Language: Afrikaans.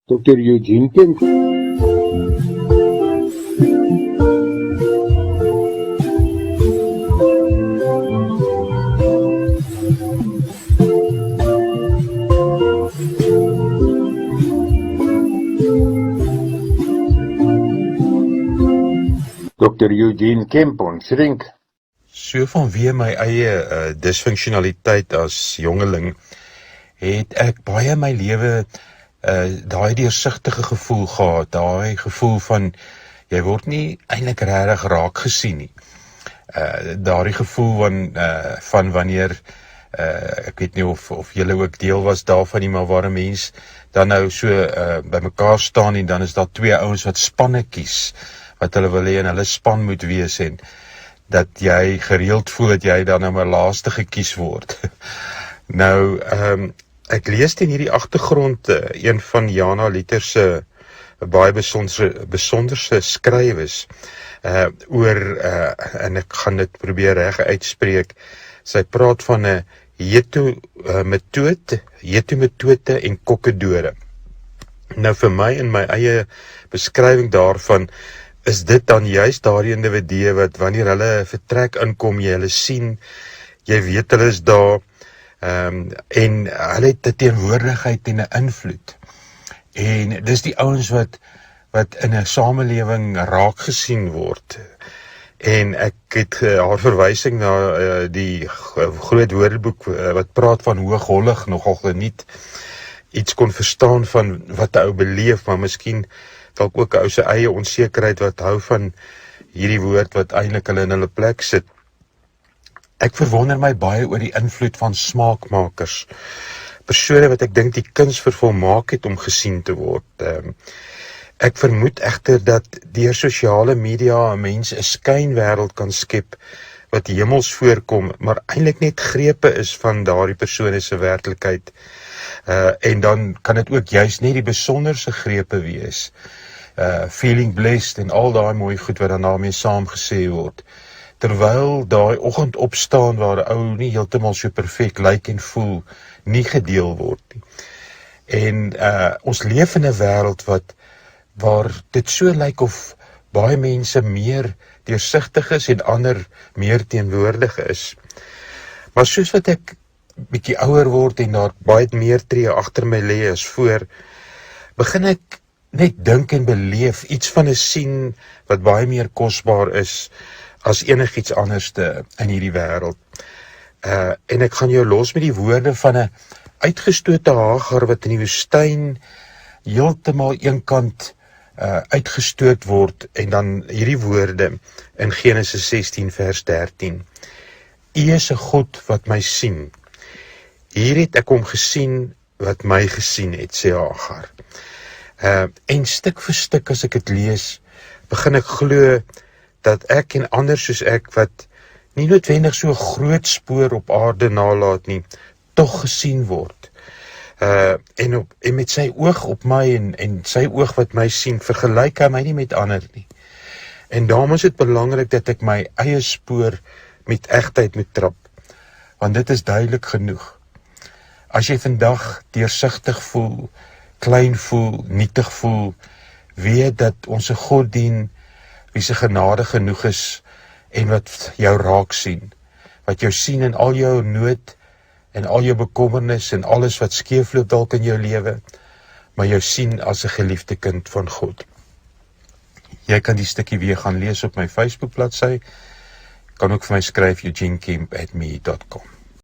Dr. Eugene Kemp. Dr. Eugene Kemp, ons rink. So vanweë my eie disfunksionaliteit as jongeling, het ek baie my lewe daai deursigtige gevoel gehad, daai gevoel van, jy word nie eintlik regtig raak gesien nie. Daardie gevoel van wanneer, ek weet nie of julle ook deel was daarvan nie, maar waar 'n mens dan nou so by mekaar staan en dan is daar twee ouens wat spanne kies, wat hulle wil hê en hulle span moet wees en dat jy gereeld voel dat jy dan nou maar laaste gekies word. Nou, ek lees teen hierdie agtergrond een van Jana Liter se baie besonderse skrywes oor, en ek gaan dit probeer reg uitspreek, sy praat van 'n Jeto-metode en kokkedore. Nou vir my in my eie beskrywing daarvan, is dit dan juist daardie individue wat wanneer hulle vertrek inkom, jy hulle sien, jy weet hulle is daar, en hulle het 'n teenwoordigheid en 'n invloed. En dis die ouens wat in 'n samelewing raak gesien word. En ek het haar verwysing na die groot woordeboek wat praat van hooghollig nogal geniet, iets kon verstaan van wat 'n ou beleef, maar miskien dalk ook 'n ou se eie onsekerheid wat hou van hierdie woord wat eintlik hulle in hulle plek sit. Ek verwonder my baie oor die invloed van smaakmakers, persone wat ek dink die kuns vervolmaak het om gesien te word. Ek vermoed egter dat deur sosiale media 'n mens 'n skynwêreld kan skep wat hemels voorkom, maar eintlik net grepe is van daardie persone se werklikheid. En dan kan dit ook juist net die besonderse grepe wees. Feeling blessed en al daai mooi goed wat dan daarmee saamgesê word. Terwyl daai oggend opstaan waar 'n ou nie heeltemal so perfek lyk en voel, nie gedeel word nie. En ons leef in 'n wêreld waar dit so lyk of baie mense meer deursigtig is en ander meer teenwoordig is. Maar soos wat ek bietjie ouer word en daar baie meer tree agter my lê as voor, begin ek net dink en beleef iets van 'n sien wat baie meer kosbaar is as enigiets anderste in hierdie wêreld. En ek gaan jou los met die woorde van 'n uitgestote Hagar wat in die woestyn heeltemal eenkant uitgestoot word, en dan hierdie woorde in Genesis 16 vers 13. U is 'n God wat my sien. Hier het ek hom gesien wat my gesien het, sê Hagar. En stuk vir stuk as ek dit lees, begin ek glo dat ek en ander soos ek wat nie noodwendig so 'n groot spoor op aarde nalat nie, tog gesien word. En met sy oog op my en sy oog wat my sien, vergelyk hy my nie met ander nie. En daarom is dit belangrik dat ek my eie spoor met egtheid moet trap, want dit is duidelik genoeg. As jy vandag deursigtig voel, klein voel, nietig voel, weet dat ons 'n God dien wie se genade genoeg is en wat jou raak sien, wat jou sien in al jou nood en al jou bekommernis en alles wat skeefloop dalk in jou lewe, maar jou sien as 'n geliefde kind van God. Jy kan die stukkie weer gaan lees op my Facebook bladsy, kan ook vir my skryf eugenekemp@me.com.